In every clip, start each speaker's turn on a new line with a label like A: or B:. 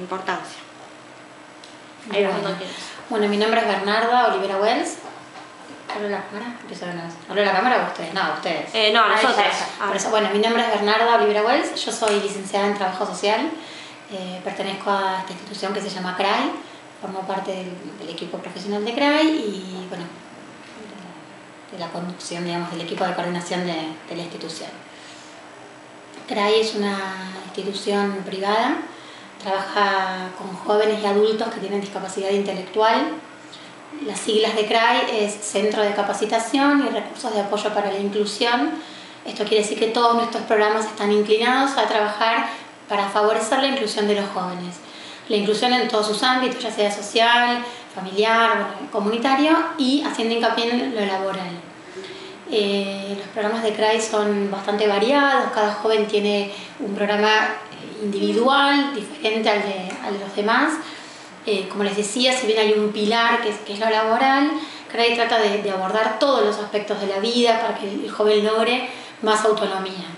A: importancia. Ahí vas cuando quieras.
B: Bueno, mi nombre es Bernarda Olivera Wells. ¿Hablo la cámara? Empiezo de nuevo. ¿Hablo la cámara o ustedes? No, ustedes.
A: No, nosotros.
B: Por eso, bueno, mi nombre es Bernarda Olivera Wells. Yo soy licenciada en Trabajo Social. Pertenezco a esta institución que se llama CRAI. Formo parte del equipo profesional de CRAI y, bueno, de la conducción, digamos, del equipo de coordinación de la institución. CRAI es una institución privada. Trabaja con jóvenes y adultos que tienen discapacidad intelectual. Las siglas de CRAI es Centro de Capacitación y Recursos de Apoyo para la Inclusión. Esto quiere decir que todos nuestros programas están inclinados a trabajar para favorecer la inclusión de los jóvenes. La inclusión en todos sus ámbitos, ya sea social, familiar, comunitario, y haciendo hincapié en lo laboral. Los programas de CRAI son bastante variados, cada joven tiene un programa individual, diferente al de los demás. Como les decía, si bien hay un pilar que es lo laboral, CRAI trata de abordar todos los aspectos de la vida para que el joven logre más autonomía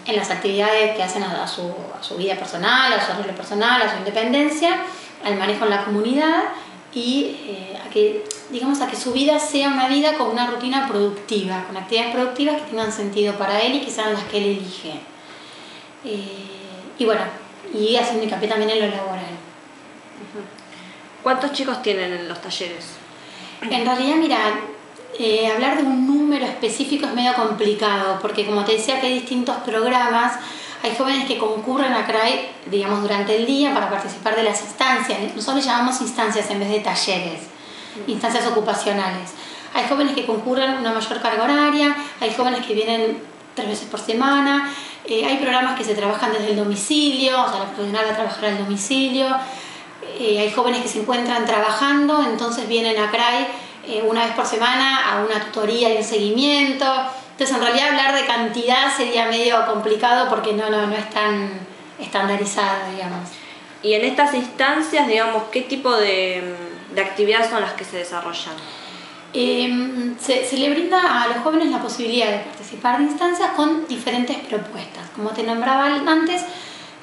B: en las actividades que hacen a su vida personal, a su arreglo personal, a su independencia, al manejo en la comunidad y a que su vida sea una vida con una rutina productiva, con actividades productivas que tengan sentido para él y que sean las que él elige. Y bueno, y haciendo hincapié también en lo laboral.
A: ¿Cuántos chicos tienen en los talleres?
B: En realidad, mira, hablar de un número específico es medio complicado, porque como te decía que hay distintos programas, hay jóvenes que concurren a CRAI, digamos, durante el día para participar de las instancias. Nosotros le llamamos instancias en vez de talleres, instancias ocupacionales. Hay jóvenes que concurren una mayor carga horaria, hay jóvenes que vienen 3 veces por semana, hay programas que se trabajan desde el domicilio, o sea, la profesional va a trabajar al domicilio, hay jóvenes que se encuentran trabajando, entonces vienen a CRAI una vez por semana a una tutoría y un seguimiento. Entonces, en realidad, hablar de cantidad sería medio complicado porque no es tan estandarizado, digamos.
A: Y en estas instancias, digamos, ¿qué tipo de actividades son las que se desarrollan?
B: Se le brinda a los jóvenes la posibilidad de participar de instancias con diferentes propuestas, como te nombraba antes,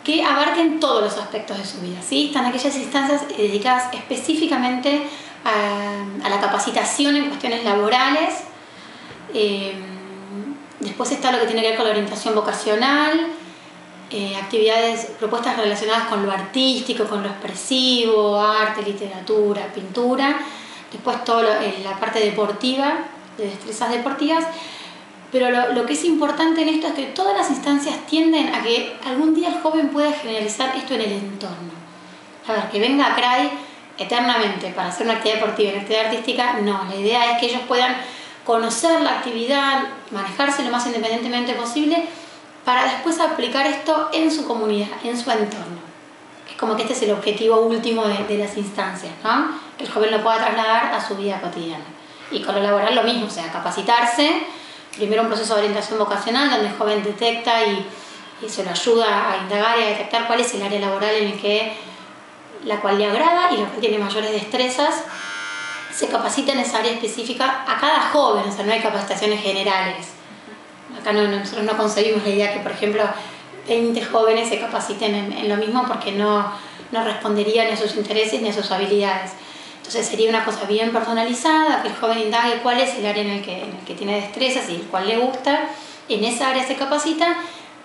B: que abarquen todos los aspectos de su vida, ¿sí? Están aquellas instancias dedicadas específicamente a la capacitación en cuestiones laborales. Después está lo que tiene que ver con la orientación vocacional, propuestas relacionadas con lo artístico, con lo expresivo, arte, literatura, pintura. Después toda la parte deportiva, de destrezas deportivas. Pero lo que es importante en esto es que todas las instancias tienden a que algún día el joven pueda generalizar esto en el entorno. A ver, que venga a CRAI eternamente para hacer una actividad deportiva, una actividad artística, no. La idea es que ellos puedan conocer la actividad, manejarse lo más independientemente posible para después aplicar esto en su comunidad, en su entorno. Es como que este es el objetivo último de las instancias, ¿no? Que el joven lo pueda trasladar a su vida cotidiana. Y con lo laboral lo mismo, o sea, capacitarse. Primero un proceso de orientación vocacional donde el joven detecta y se lo ayuda a indagar y a detectar cuál es el área laboral en la cual le agrada y la cual tiene mayores destrezas. Se capacita en esa área específica a cada joven, o sea, no hay capacitaciones generales. Acá nosotros no concebimos la idea que, por ejemplo, 20 jóvenes se capaciten en lo mismo porque no responderían a sus intereses ni a sus habilidades. Entonces sería una cosa bien personalizada, que el joven indague cuál es el área en el que tiene destrezas y el cual le gusta, en esa área se capacita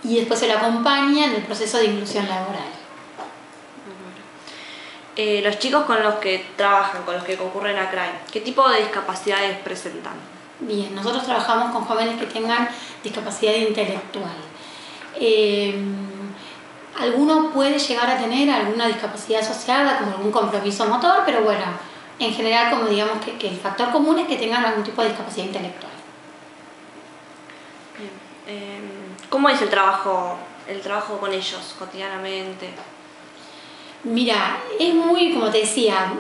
B: y después se lo acompaña en el proceso de inclusión laboral.
A: Los chicos con los que trabajan, con los que concurren a CRAI, ¿qué tipo de discapacidades presentan?
B: Bien, nosotros trabajamos con jóvenes que tengan discapacidad intelectual. Alguno puede llegar a tener alguna discapacidad asociada, como algún compromiso motor, pero bueno, en general, como digamos que el factor común es que tengan algún tipo de discapacidad intelectual.
A: Bien. ¿Cómo es el trabajo con ellos cotidianamente?
B: Mira, es muy, como te decía,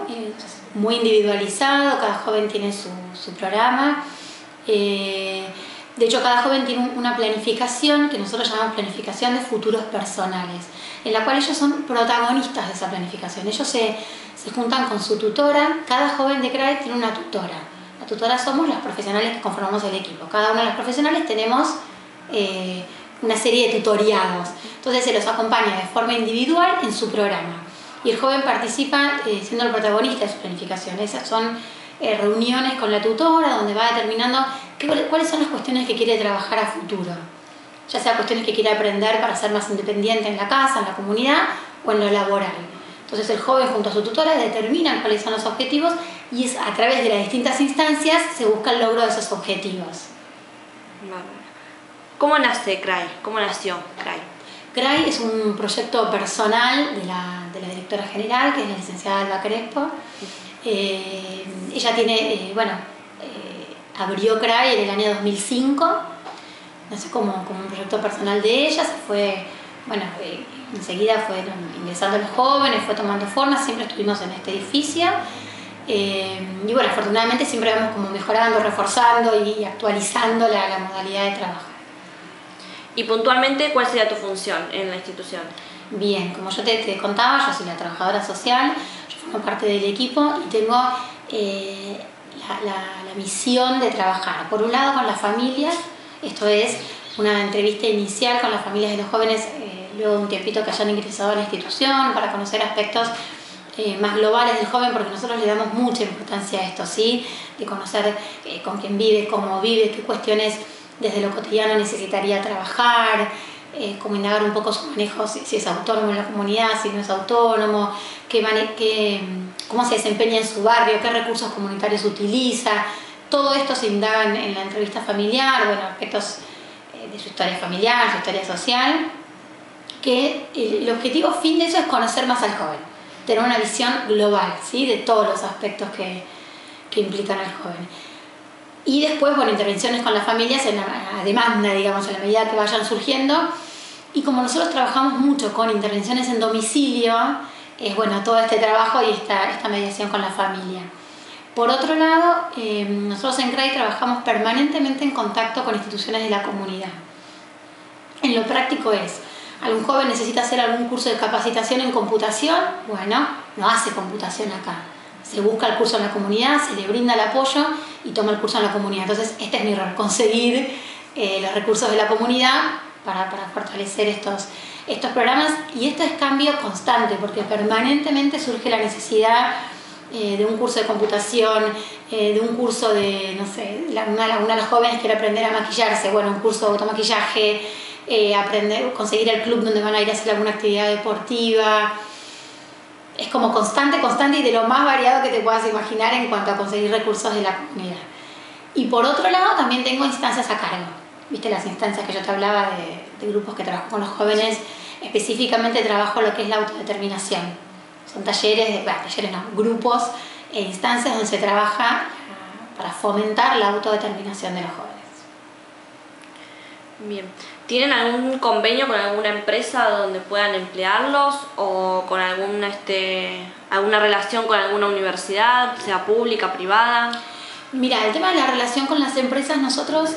B: muy individualizado, cada joven tiene su programa. De hecho, cada joven tiene una planificación que nosotros llamamos planificación de futuros personales, en la cual ellos son protagonistas de esa planificación. Ellos se juntan con su tutora, cada joven de CRAI tiene una tutora. La tutora somos las profesionales que conformamos el equipo. Cada una de las profesionales tenemos una serie de tutoriados. Entonces se los acompaña de forma individual en su programa. y el joven participa siendo el protagonista de su planificación. Esas son reuniones con la tutora donde va determinando cuáles son las cuestiones que quiere trabajar a futuro, ya sea cuestiones que quiere aprender para ser más independiente en la casa, en la comunidad o en lo laboral. Entonces el joven junto a su tutora determinan cuáles son los objetivos y es a través de las distintas instancias se busca el logro de esos objetivos.
A: ¿Cómo nace CRAI? ¿Cómo nació CRAI?
B: CRAI es un proyecto personal de la directora general, que es la licenciada Alba Crespo. Ella tiene, abrió CRAI en el año 2005, nació como un proyecto personal de ella, se fue, enseguida fue ingresando a los jóvenes, fue tomando forma, siempre estuvimos en este edificio. Y bueno, afortunadamente siempre vamos como mejorando, reforzando y actualizando la modalidad de trabajo.
A: Y puntualmente, ¿cuál sería tu función en la institución?
B: Bien, como yo te contaba, yo soy la trabajadora social, yo formo parte del equipo y tengo la misión de trabajar, por un lado con las familias, esto es una entrevista inicial con las familias de los jóvenes, luego de un tiempito que hayan ingresado a la institución, para conocer aspectos más globales del joven, porque nosotros le damos mucha importancia a esto, ¿sí? De conocer con quién vive, cómo vive, qué cuestiones desde lo cotidiano necesitaría trabajar, como indagar un poco su manejo, si es autónomo en la comunidad, si no es autónomo, cómo se desempeña en su barrio, qué recursos comunitarios utiliza. Todo esto se indaga en la entrevista familiar, aspectos de su historia familiar, su historia social, que el objetivo fin de eso es conocer más al joven, tener una visión global, ¿sí? De todos los aspectos que implican al joven. Y después, intervenciones con las familias a demanda, digamos, a la medida que vayan surgiendo. Y como nosotros trabajamos mucho con intervenciones en domicilio, todo este trabajo y esta mediación con la familia. Por otro lado, nosotros en CRAI trabajamos permanentemente en contacto con instituciones de la comunidad. En lo práctico es, algún joven necesita hacer algún curso de capacitación en computación, no hace computación acá. Se busca el curso en la comunidad, se le brinda el apoyo y toma el curso en la comunidad. Entonces, este es mi rol, conseguir los recursos de la comunidad para fortalecer estos programas. Y esto es cambio constante, porque permanentemente surge la necesidad de un curso de computación, de un curso de, una de las jóvenes quiere aprender a maquillarse, un curso de automaquillaje, conseguir el club donde van a ir a hacer alguna actividad deportiva. Es como constante y de lo más variado que te puedas imaginar en cuanto a conseguir recursos de la comunidad. Y por otro lado también tengo instancias a cargo. ¿Viste las instancias que yo te hablaba de grupos que trabajo con los jóvenes? Específicamente trabajo lo que es la autodeterminación. Son grupos e instancias donde se trabaja para fomentar la autodeterminación de los jóvenes.
A: Bien. ¿Tienen algún convenio con alguna empresa donde puedan emplearlos o con alguna relación con alguna universidad, sea pública, privada?
B: Mira, el tema de la relación con las empresas, nosotros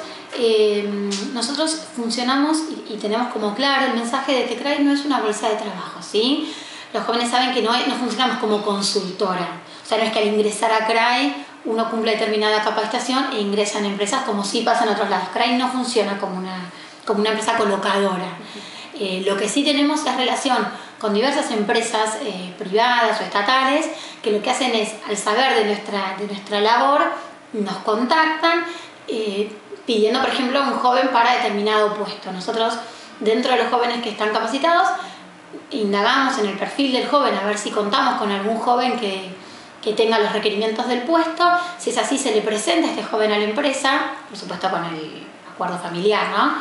B: funcionamos y tenemos como claro el mensaje de que CRAI no es una bolsa de trabajo, ¿sí? Los jóvenes saben que no funcionamos como consultora. O sea, no es que al ingresar a CRAI uno cumple determinada capacitación e ingresa en empresas como sí pasa en otros lados. CRAI no funciona como una empresa colocadora. Lo que sí tenemos es relación con diversas empresas privadas o estatales que lo que hacen es, al saber de nuestra labor, nos contactan pidiendo, por ejemplo, un joven para determinado puesto. Nosotros, dentro de los jóvenes que están capacitados, indagamos en el perfil del joven a ver si contamos con algún joven que tenga los requerimientos del puesto. Si es así, se le presenta a este joven a la empresa, por supuesto con el acuerdo familiar, ¿no?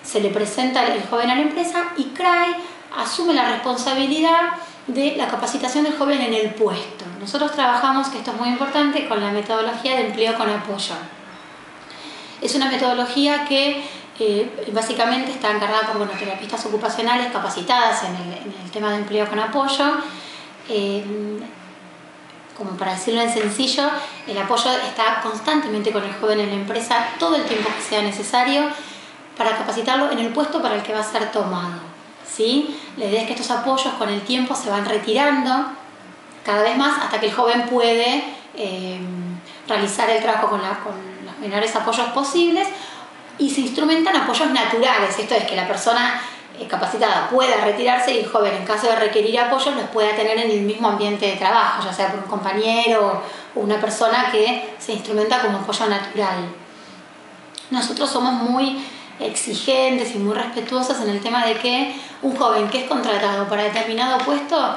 B: Se le presenta el joven a la empresa y CRAI asume la responsabilidad de la capacitación del joven en el puesto. Nosotros trabajamos, que esto es muy importante, con la metodología de empleo con apoyo. Es una metodología que básicamente está encargada por terapistas ocupacionales capacitadas en el tema de empleo con apoyo. Como para decirlo en sencillo, el apoyo está constantemente con el joven en la empresa todo el tiempo que sea necesario para capacitarlo en el puesto para el que va a ser tomado, ¿sí? La idea es que estos apoyos con el tiempo se van retirando cada vez más hasta que el joven puede realizar el trabajo con los menores apoyos posibles y se instrumentan apoyos naturales. Esto es que la persona capacitada pueda retirarse y el joven, en caso de requerir apoyo, los pueda tener en el mismo ambiente de trabajo, ya sea por un compañero o una persona que se instrumenta como apoyo natural. Nosotros somos muy exigentes y muy respetuosos en el tema de que un joven que es contratado para determinado puesto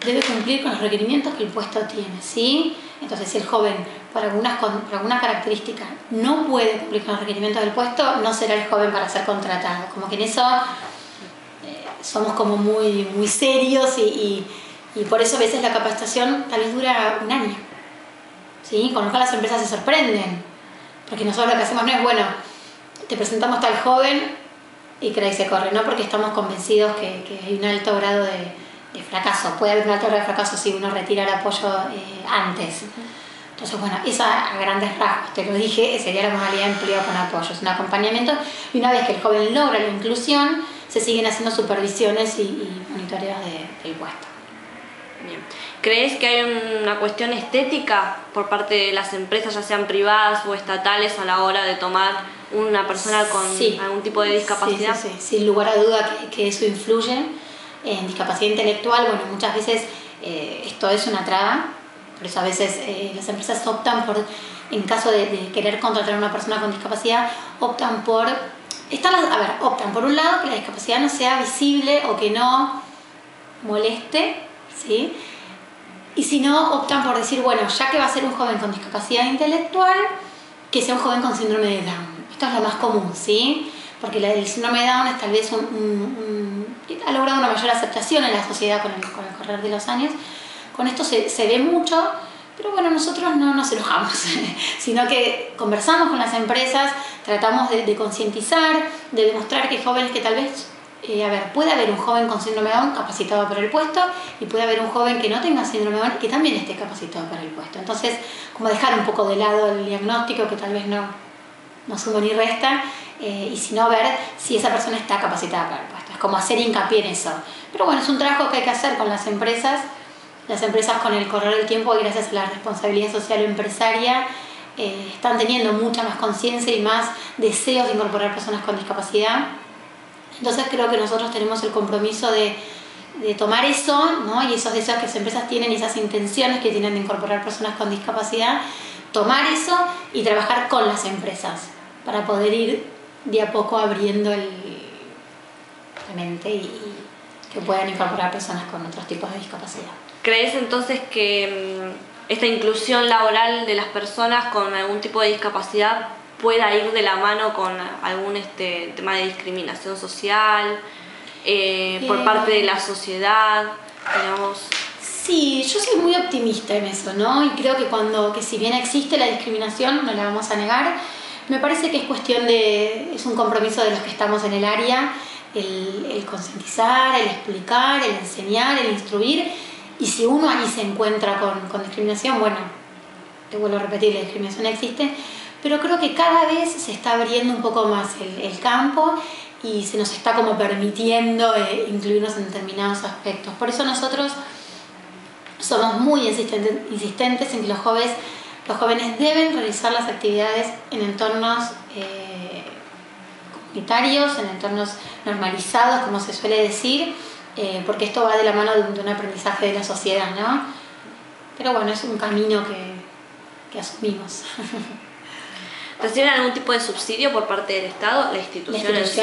B: debe cumplir con los requerimientos que el puesto tiene, ¿sí? Entonces, si el joven, por alguna característica, no puede cumplir con los requerimientos del puesto, no será el joven para ser contratado. Como que en eso somos como muy serios y por eso a veces la capacitación tal vez dura un año, ¿sí? Con lo cual las empresas se sorprenden, porque nosotros lo que hacemos no es, bueno, te presentamos tal joven y CRAI se corre, no, porque estamos convencidos que hay un alto grado de fracaso. Puede haber un alto grado de fracaso si uno retira el apoyo antes. Entonces, bueno, esa a grandes rasgos, te lo dije, sería la modalidad de empleo con apoyo. Es un acompañamiento y una vez que el joven logra la inclusión, se siguen haciendo supervisiones y monitoreos del puesto.
A: Bien. ¿Crees que hay una cuestión estética por parte de las empresas, ya sean privadas o estatales, a la hora de tomar una persona con algún tipo de discapacidad?
B: Sí. Sin lugar a duda que eso influye. En discapacidad intelectual, bueno, muchas veces esto es una traba, por eso a veces las empresas optan por, en caso de querer contratar a una persona con discapacidad, optan por un lado que la discapacidad no sea visible o que no moleste, ¿sí? Y si no, optan por decir, bueno, ya que va a ser un joven con discapacidad intelectual, que sea un joven con síndrome de Down. Esto es lo más común, ¿sí? Porque el síndrome de Down es tal vez ha logrado una mayor aceptación en la sociedad con el correr de los años. Con esto se ve mucho, pero bueno, nosotros no nos enojamos, sino que conversamos con las empresas, tratamos de concientizar, de demostrar que hay jóvenes que tal vez, puede haber un joven con síndrome de Down capacitado para el puesto y puede haber un joven que no tenga síndrome de Down y que también esté capacitado para el puesto. Entonces, como dejar un poco de lado el diagnóstico que tal vez no suma ni resta, y sino ver si esa persona está capacitada para el puesto. Es como hacer hincapié en eso. Pero bueno, es un trabajo que hay que hacer con las empresas. Las empresas, con el correr del tiempo y gracias a la responsabilidad social empresaria, están teniendo mucha más conciencia y más deseos de incorporar personas con discapacidad. Entonces creo que nosotros tenemos el compromiso de tomar eso, ¿no? Y esos deseos que las empresas tienen y esas intenciones que tienen de incorporar personas con discapacidad, tomar eso y trabajar con las empresas para poder ir de a poco abriendo la mente y que puedan incorporar personas con otros tipos de discapacidad.
A: ¿Crees entonces que esta inclusión laboral de las personas con algún tipo de discapacidad pueda ir de la mano con algún tema de discriminación social por parte de la sociedad, digamos?
B: Sí, yo soy muy optimista en eso, ¿no? Y creo que si bien existe la discriminación, no la vamos a negar, me parece que es cuestión es un compromiso de los que estamos en el área, el concientizar, el explicar, el enseñar, el instruir, y si uno ahí se encuentra con discriminación, bueno, te vuelvo a repetir, la discriminación existe, pero creo que cada vez se está abriendo un poco más el campo y se nos está como permitiendo incluirnos en determinados aspectos. Por eso nosotros somos muy insistentes en que los jóvenes deben realizar las actividades en entornos comunitarios, en entornos normalizados, como se suele decir, porque esto va de la mano de un aprendizaje de la sociedad, ¿no? Pero bueno, es un camino que asumimos.
A: ¿Reciben algún tipo de subsidio por parte del Estado? ¿La institución en sí?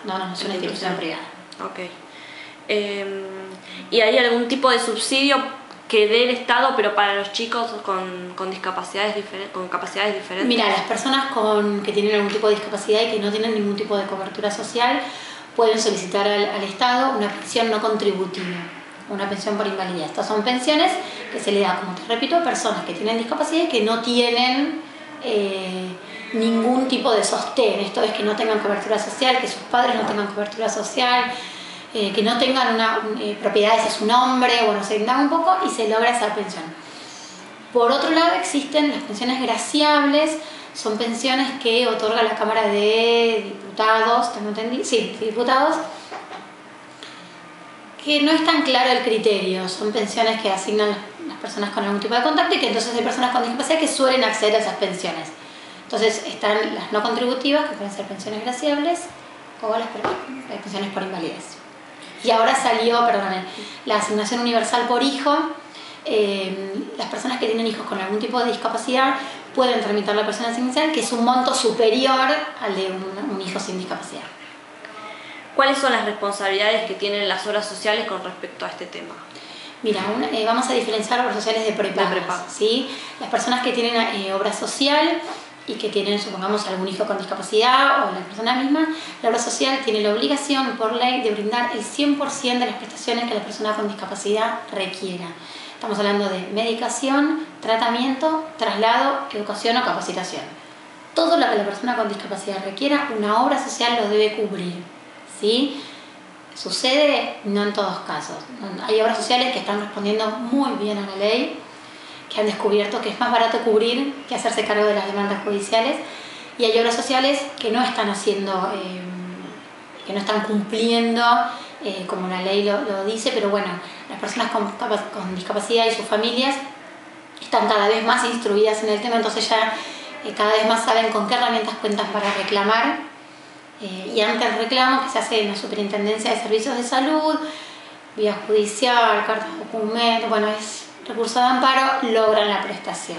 B: No, es una institución privada.
A: Ok. ¿Y hay algún tipo de subsidio que dé el Estado, pero para los chicos con capacidades diferentes?
B: Mira, las personas que tienen algún tipo de discapacidad y que no tienen ningún tipo de cobertura social pueden solicitar al Estado una pensión no contributiva, una pensión por invalidez. Estas son pensiones que se le da, como te repito, a personas que tienen discapacidad y que no tienen ningún tipo de sostén. Esto es que no tengan cobertura social, que sus padres no tengan cobertura social, que no tengan propiedades a su nombre, bueno, se indaga un poco y se logra esa pensión. Por otro lado, existen las pensiones graciables, son pensiones que otorga la Cámara de Diputados, ¿tengo entendido? Sí, diputados, que no es tan claro el criterio, son pensiones que asignan las personas con algún tipo de contacto y que entonces hay personas con discapacidad que suelen acceder a esas pensiones. Entonces están las no contributivas, que pueden ser pensiones graciables, o las pensiones por invalidez. Y ahora salió, la asignación universal por hijo. Las personas que tienen hijos con algún tipo de discapacidad pueden tramitar la pensión asistencial, que es un monto superior al de un hijo sin discapacidad.
A: ¿Cuáles son las responsabilidades que tienen las obras sociales con respecto a este tema?
B: Mira, vamos a diferenciar obras sociales de prepagas, ¿sí? Las personas que tienen obra social y que tienen, supongamos, algún hijo con discapacidad o la persona misma, la obra social tiene la obligación por ley de brindar el 100% de las prestaciones que la persona con discapacidad requiera. Estamos hablando de medicación, tratamiento, traslado, educación o capacitación. Todo lo que la persona con discapacidad requiera, una obra social lo debe cubrir, ¿sí? Sucede no en todos casos. Hay obras sociales que están respondiendo muy bien a la ley, que han descubierto que es más barato cubrir que hacerse cargo de las demandas judiciales, y hay obras sociales que no están haciendo, que no están cumpliendo como la ley lo dice, pero bueno, las personas con discapacidad y sus familias están cada vez más instruidas en el tema, entonces ya cada vez más saben con qué herramientas cuentan para reclamar, y ante el reclamo que se hace en la Superintendencia de Servicios de Salud, vía judicial, cartas documentos, bueno, es recurso de amparo, logran la prestación.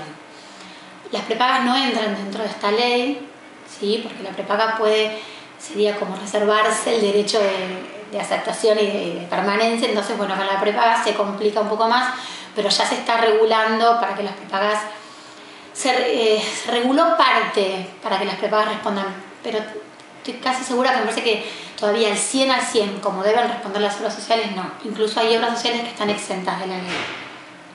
B: Las prepagas no entran dentro de esta ley, ¿sí? Porque la prepaga sería como reservarse el derecho de aceptación y de permanencia, entonces bueno, con la prepaga se complica un poco más, pero ya se está regulando para que las prepagas, se reguló parte para que las prepagas respondan, pero estoy casi segura que me parece que todavía el 100 al 100, como deben responder las obras sociales, no. Incluso hay obras sociales que están exentas de la ley.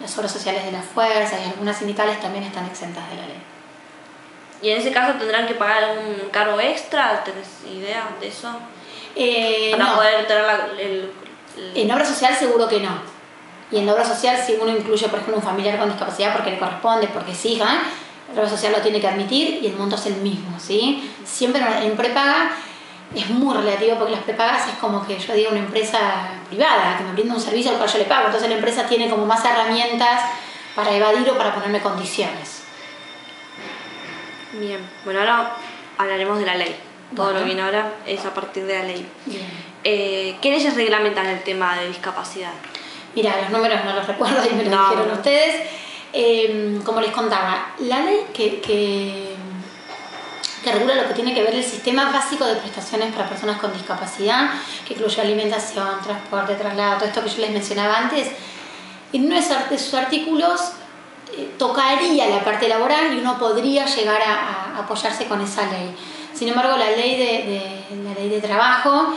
B: Las obras sociales de la fuerza y algunas sindicales también están exentas de la ley.
A: ¿Y en ese caso tendrán que pagar algún cargo extra? ¿Tenés idea de eso? Para
B: no.
A: poder tener
B: En obra social seguro que no. Y en la obra social, si uno incluye, por ejemplo, un familiar con discapacidad porque le corresponde, porque es hija, la obra social lo tiene que admitir y el monto es el mismo, ¿sí? Siempre en prepaga es muy relativo, porque las prepagas es como que yo diga una empresa privada que me brinda un servicio al cual yo le pago, entonces la empresa tiene como más herramientas para evadir o para ponerme condiciones.
A: Bien, bueno, ahora hablaremos de la ley. Todo lo que viene ahora es a partir de la ley.
B: Bien.
A: ¿Qué leyes reglamentan el tema de discapacidad?
B: Mira, los números no los recuerdo y me los dijeron ustedes. Como les contaba, la ley que regula lo que tiene que ver el sistema básico de prestaciones para personas con discapacidad, que incluye alimentación, transporte, traslado, todo esto que yo les mencionaba antes, en uno de sus artículos tocaría la parte laboral y uno podría llegar a apoyarse con esa ley. Sin embargo, la ley de trabajo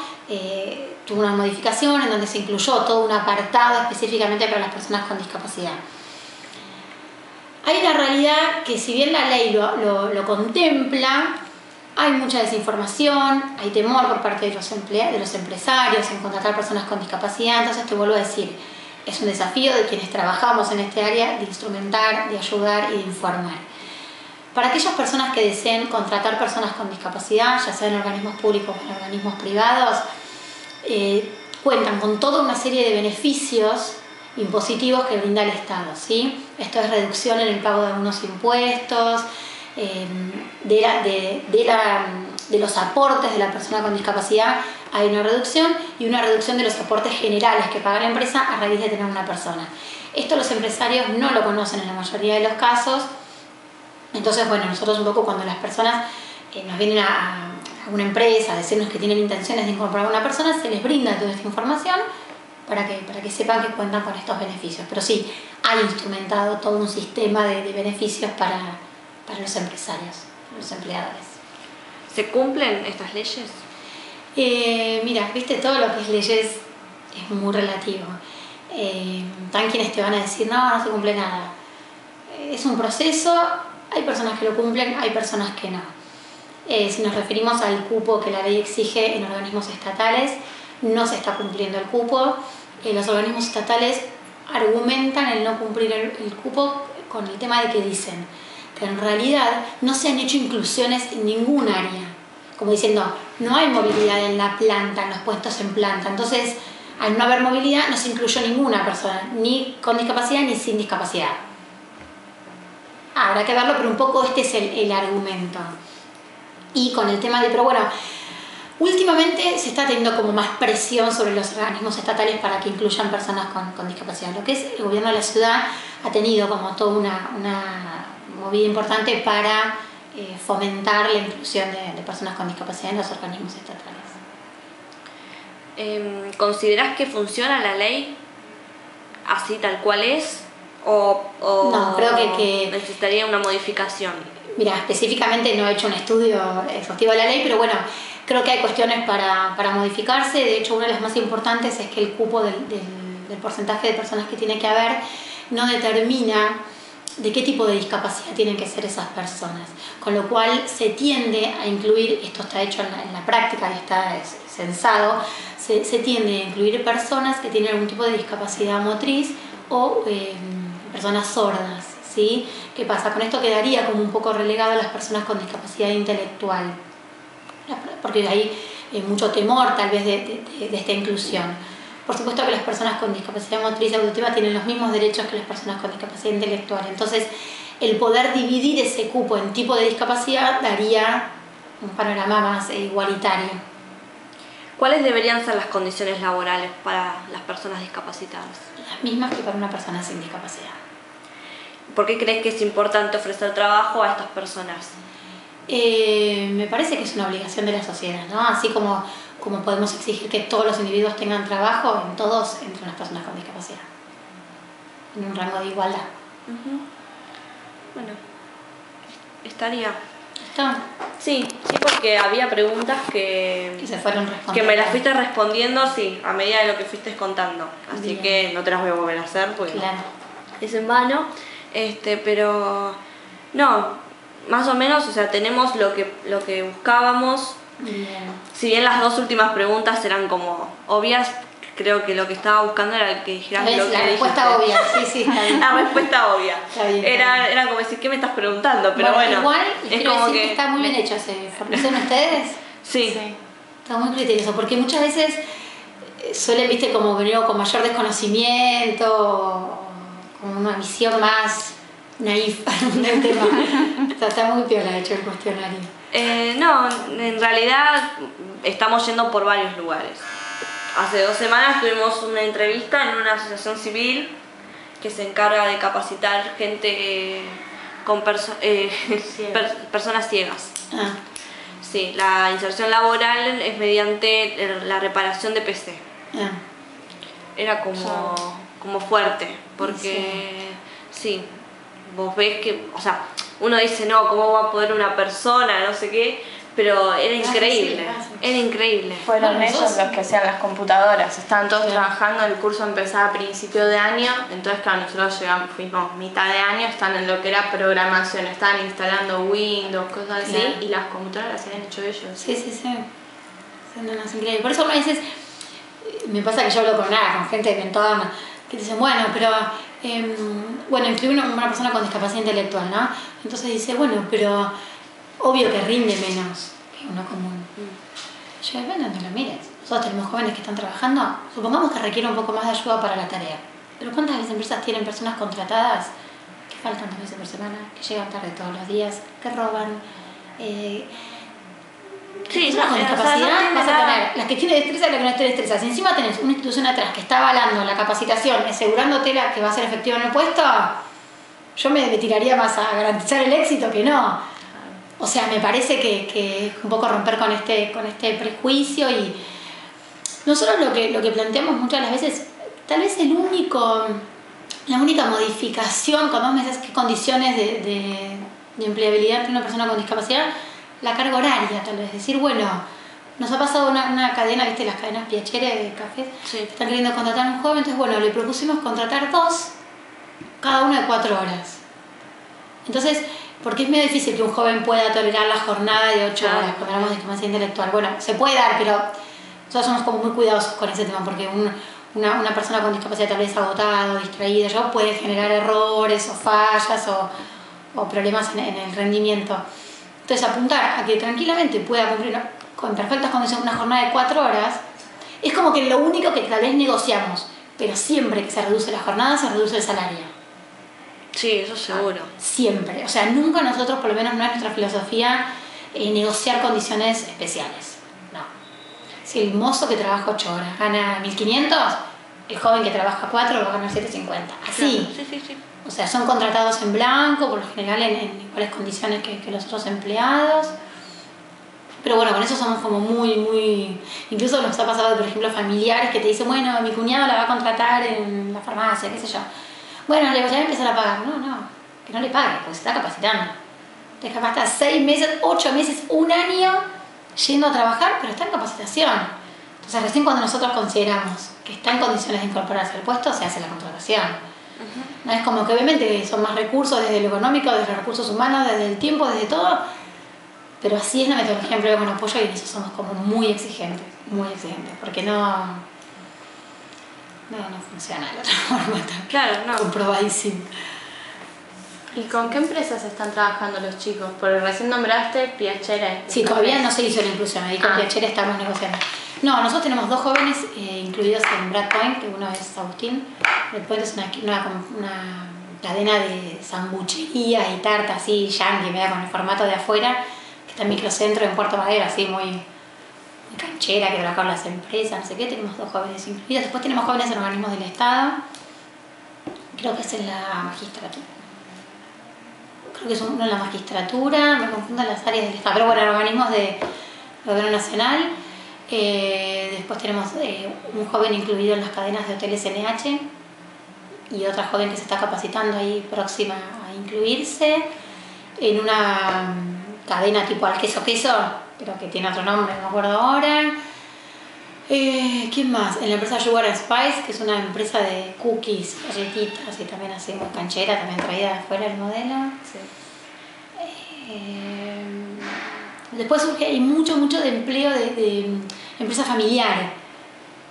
B: tuvo una modificación en donde se incluyó todo un apartado específicamente para las personas con discapacidad. Hay una realidad que, si bien la ley lo contempla, hay mucha desinformación, hay temor por parte de los empresarios en contratar personas con discapacidad. Entonces te vuelvo a decir, es un desafío de quienes trabajamos en este área de instrumentar, de ayudar y de informar. Para aquellas personas que deseen contratar personas con discapacidad, ya sea en organismos públicos o en organismos privados, cuentan con toda una serie de beneficios impositivos que brinda el Estado, ¿sí? Esto es reducción en el pago de algunos impuestos, de los aportes de la persona con discapacidad hay una reducción, y una reducción de los aportes generales que paga la empresa a raíz de tener una persona. Esto los empresarios no lo conocen en la mayoría de los casos. Entonces, bueno, nosotros un poco, cuando las personas nos vienen a una empresa a decirnos que tienen intenciones de incorporar a una persona, se les brinda toda esta información para que sepan que cuentan con estos beneficios. Pero sí, hay instrumentado todo un sistema de beneficios para los empresarios, los empleadores.
A: ¿Se cumplen estas leyes?
B: Mira, viste, todo lo que es leyes es muy relativo. Están quienes te van a decir, no se cumple nada. Es un proceso, hay personas que lo cumplen, hay personas que no. Si nos referimos al cupo que la ley exige en organismos estatales, no se está cumpliendo el cupo. Los organismos estatales argumentan el no cumplir el cupo con el tema de que dicen que en realidad no se han hecho inclusiones en ningún área, como diciendo, no hay movilidad en la planta, en los puestos en planta, entonces al no haber movilidad no se incluyó ninguna persona, ni con discapacidad ni sin discapacidad. Habrá que verlo, pero un poco este es el argumento. Y con el tema de, pero bueno, Últimamente se está teniendo como más presión sobre los organismos estatales para que incluyan personas con discapacidad. Lo que es el gobierno de la ciudad ha tenido como toda una movida importante para fomentar la inclusión de personas con discapacidad en los organismos estatales.
A: ¿Considerás que funciona la ley así tal cual es? ¿O
B: no, creo que
A: necesitaría una modificación?
B: Mira, específicamente no he hecho un estudio exhaustivo de la ley, pero bueno, creo que hay cuestiones para modificarse. De hecho, una de las más importantes es que el cupo del porcentaje de personas que tiene que haber no determina de qué tipo de discapacidad tienen que ser esas personas. Con lo cual se tiende a incluir, esto está hecho en la práctica y está censado, se tiende a incluir personas que tienen algún tipo de discapacidad motriz o personas sordas. ¿Sí? ¿Qué pasa? Con esto quedaría como un poco relegado a las personas con discapacidad intelectual, porque hay mucho temor tal vez de esta inclusión. Por supuesto que las personas con discapacidad motriz y auditiva tienen los mismos derechos que las personas con discapacidad intelectual, entonces el poder dividir ese cupo en tipo de discapacidad daría un panorama más igualitario.
A: ¿Cuáles deberían ser las condiciones laborales para las personas discapacitadas?
B: Las mismas que para una persona sin discapacidad.
A: ¿Por qué crees que es importante ofrecer trabajo a estas personas?
B: Me parece que es una obligación de la sociedad, ¿no? Así como podemos exigir que todos los individuos tengan trabajo, en todos entre las personas con discapacidad, en un rango de igualdad.
A: Bueno, estaría.
B: ¿Está?
A: Sí, porque había preguntas que
B: se fueron respondiendo.
A: Que me las fuiste respondiendo, sí, a medida de lo que fuiste contando. Así
B: Bien.
A: Que no te las voy a volver a hacer porque
B: claro.
A: Es en vano. Pero no, más o menos, o sea, tenemos lo que buscábamos.
B: Bien.
A: Si bien las dos últimas preguntas eran como obvias, creo que lo que estaba buscando era que dijeras lo que
B: la respuesta
A: dijiste.
B: obvia, sí, está bien.
A: La respuesta obvia.
B: Está bien,
A: Era como decir, ¿qué me estás preguntando? Pero bueno,
B: igual,
A: es como
B: que está muy bien hecho ese formación ustedes.
A: Sí.
B: Está muy criterioso, porque muchas veces suelen, viste, como venir con mayor desconocimiento, con una visión más naif del tema. Está muy piola hecho el cuestionario.
A: No, en realidad estamos yendo por varios lugares. Hace 2 semanas tuvimos una entrevista en una asociación civil que se encarga de capacitar gente con personas ciegas.
B: Ah.
A: Sí, la inserción laboral es mediante la reparación de PC.
B: Ah.
A: Era como fuerte, porque sí, vos ves que, o sea, uno dice, no, ¿cómo va a poder una persona, no sé qué? Pero era increíble, era increíble.
C: Fueron ellos los que hacían las computadoras, estaban todos trabajando, el curso empezaba a principio de año, entonces claro, nosotros fuimos mitad de año, están en lo que era programación, estaban instalando Windows, cosas así, y las computadoras las habían hecho ellos.
B: Sí. No, es increíble. Por eso a veces me pasa que yo hablo con gente de entorno, que dicen, bueno, pero incluye una persona con discapacidad intelectual, ¿no? Entonces dice, bueno, pero obvio que rinde menos que uno común. Yo depende de donde lo mires. Nosotros tenemos jóvenes que están trabajando, supongamos que requiere un poco más de ayuda para la tarea. Pero ¿cuántas veces empresas tienen personas contratadas que faltan 2 veces por semana, que llegan tarde todos los días, que roban?
A: Sí,
B: con discapacidad vas a tener las que tienen destreza y las que no tienen destreza. Si encima tenés una institución atrás que está avalando la capacitación, asegurándote la que va a ser efectiva en el puesto, yo me tiraría más a garantizar el éxito que no. O sea, me parece que es un poco romper con este prejuicio, y nosotros lo que planteamos muchas de las veces, tal vez la única modificación, cuando vos me decís qué condiciones de empleabilidad tiene una persona con discapacidad, la carga horaria, tal vez. Decir, bueno, nos ha pasado una cadena, viste, las cadenas Piacere de cafés, que están queriendo contratar a un joven, entonces bueno, le propusimos contratar 2, cada una de 4 horas. Entonces, porque es medio difícil que un joven pueda tolerar la jornada de 8 horas cuando hablamos de discapacidad intelectual. Bueno, se puede dar, pero nosotros somos como muy cuidadosos con ese tema, porque una persona con discapacidad tal vez agotada o distraída puede generar errores o fallas o problemas en el rendimiento. Entonces, apuntar a que tranquilamente pueda cumplir con perfectas condiciones una jornada de 4 horas es como que lo único que tal vez negociamos, pero siempre que se reduce la jornada se reduce el salario.
A: Sí, eso seguro.
B: Siempre. O sea, nunca nosotros, por lo menos no es nuestra filosofía, negociar condiciones especiales. No. Si el mozo que trabaja 8 horas gana 1.500, el joven que trabaja 4 va a ganar 750. Así.
A: Claro. Sí.
B: O sea, son contratados en blanco, por lo general en iguales condiciones que los otros empleados. Pero bueno, con eso somos como muy... Incluso nos ha pasado, por ejemplo, familiares que te dicen, bueno, mi cuñado la va a contratar en la farmacia, qué sé yo. Bueno, le voy a empezar a pagar. No, que no le pague, porque se está capacitando. Entonces capaz está 6 meses, 8 meses, un año yendo a trabajar, pero está en capacitación. Entonces recién cuando nosotros consideramos que está en condiciones de incorporarse al puesto, se hace la contratación. No es como que obviamente son más recursos desde lo económico, desde los recursos humanos, desde el tiempo, desde todo, pero así es la metodología de empleo con apoyo y en eso somos como muy exigentes, porque no funciona de otra forma.
A: Claro, no.
B: Comprobadísimo.
C: ¿Y con qué empresas están trabajando los chicos? Porque recién nombraste Piacere.
B: Sí, todavía no se hizo la inclusión, ahí con Piacere estamos negociando. No, nosotros tenemos 2 jóvenes incluidos en Brad Point, que uno es Agustín. Brad Point es una cadena de sambucherías y tartas así, yankee, media con el formato de afuera, que está en microcentro en Puerto Madero, así muy canchera, que trabaja con las empresas, no sé qué. Tenemos 2 jóvenes incluidos. Después tenemos jóvenes en organismos del Estado, creo que es en la magistratura. Creo que es uno en la magistratura, me confundo las áreas del Estado, pero bueno, organismos de gobierno nacional. Después tenemos un joven incluido en las cadenas de hoteles NH y otra joven que se está capacitando ahí próxima a incluirse en una cadena tipo al queso, pero que tiene otro nombre, no me acuerdo ahora. ¿Quién más? En la empresa Sugar and Spice, que es una empresa de cookies, galletitas y también así muy canchera, también traída de afuera el modelo.
C: Sí.
B: Después surge hay mucho de empleo de empresa familiar.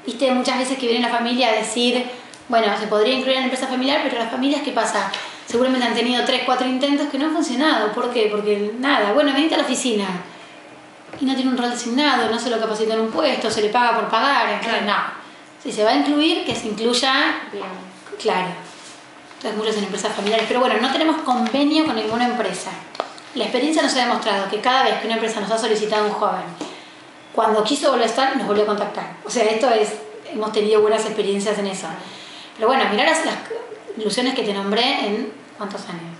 B: Viste, muchas veces que viene la familia a decir, bueno, se podría incluir en la empresa familiar, pero las familias, ¿qué pasa? Seguramente han tenido 3, 4 intentos que no han funcionado. ¿Por qué? Porque nada, bueno, venite a la oficina y no tiene un rol designado, no se lo capacitó en un puesto, se le paga por pagar, entonces no. Si se va a incluir, que se incluya,
C: Bien.
B: claro. Entonces muchos en empresas familiares, pero bueno, no tenemos convenio con ninguna empresa. La experiencia nos ha demostrado que cada vez que una empresa nos ha solicitado un joven, cuando quiso volver a estar, nos volvió a contactar. O sea, hemos tenido buenas experiencias en eso. Pero bueno, mirá las inclusiones que te nombré en, ¿cuántos años?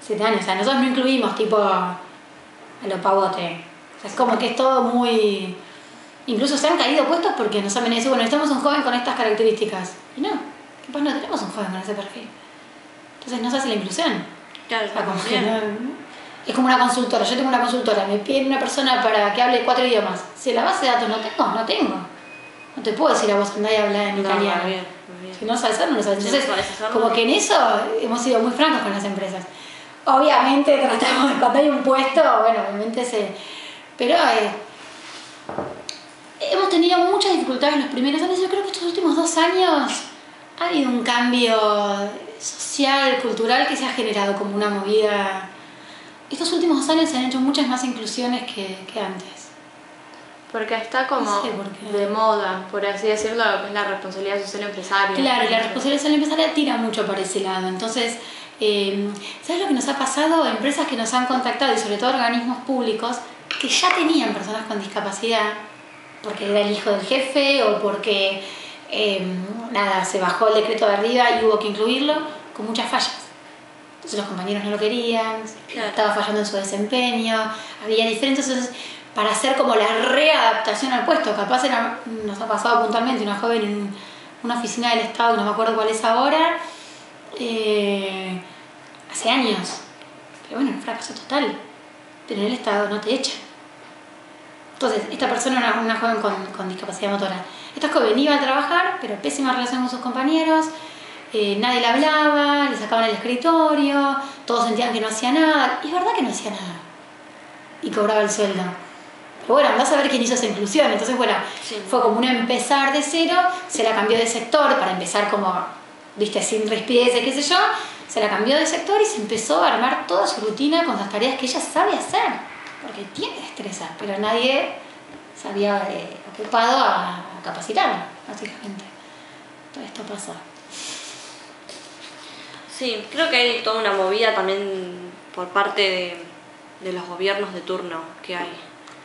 B: 7 años. O sea, nosotros no incluimos tipo a lo pavote. O sea, es como que es todo muy... Incluso se han caído puestos porque nos han venido a decir, bueno, necesitamos un joven con estas características. Y no, capaz no tenemos un joven con ese perfil. Entonces no se hace la inclusión.
A: Claro,
B: O sea, como que no... Es como una consultora, yo tengo una consultora, me piden una persona para que hable 4 idiomas. Si la base de datos no tengo. No te puedo decir a vos andá y hablar en italiano.
A: Muy bien.
B: Si no sabes hacerlo, no lo sabes.
A: Si
B: Entonces,
A: no sabes hacerlo,
B: como que en eso hemos sido muy francos con las empresas. Obviamente tratamos de cuando hay un puesto, bueno, obviamente pero hemos tenido muchas dificultades en los primeros años. Yo creo que estos últimos 2 años ha habido un cambio social, cultural, que se ha generado como una movida. Estos últimos 2 años se han hecho muchas más inclusiones que antes.
C: Porque está como
B: No sé por qué.
C: de moda, por así decirlo, lo que es la responsabilidad social empresaria.
B: Claro, la responsabilidad social empresaria tira mucho para ese lado. Entonces, ¿sabes lo que nos ha pasado? Empresas que nos han contactado, y sobre todo organismos públicos, que ya tenían personas con discapacidad, porque era el hijo del jefe o porque se bajó el decreto de arriba y hubo que incluirlo, con muchas fallas. Entonces los compañeros no lo querían,
A: Claro.
B: Estaba fallando en su desempeño, había diferencias. Entonces, para hacer como la readaptación al puesto, capaz nos ha pasado puntualmente una joven en una oficina del Estado, que no me acuerdo cuál es ahora, hace años. Pero bueno, un fracaso total. Pero en el Estado no te echan. Entonces, esta persona era una joven con discapacidad motora. Esta joven iba a trabajar, pero pésima relación con sus compañeros, nadie le hablaba, le sacaban el escritorio, todos sentían que no hacía nada. Y es verdad que no hacía nada. Y cobraba el sueldo. Pero bueno, andás a ver quién hizo esa inclusión. Entonces, bueno,
A: Sí.
B: fue como un empezar de cero, se la cambió de sector para empezar como, viste, sin rispideces, qué sé yo, se la cambió de sector y se empezó a armar toda su rutina con las tareas que ella sabe hacer, porque tiene destreza, pero nadie se había ocupado a capacitarla, básicamente. Todo esto pasa.
A: Sí, creo que hay toda una movida también por parte de los gobiernos de turno que hay.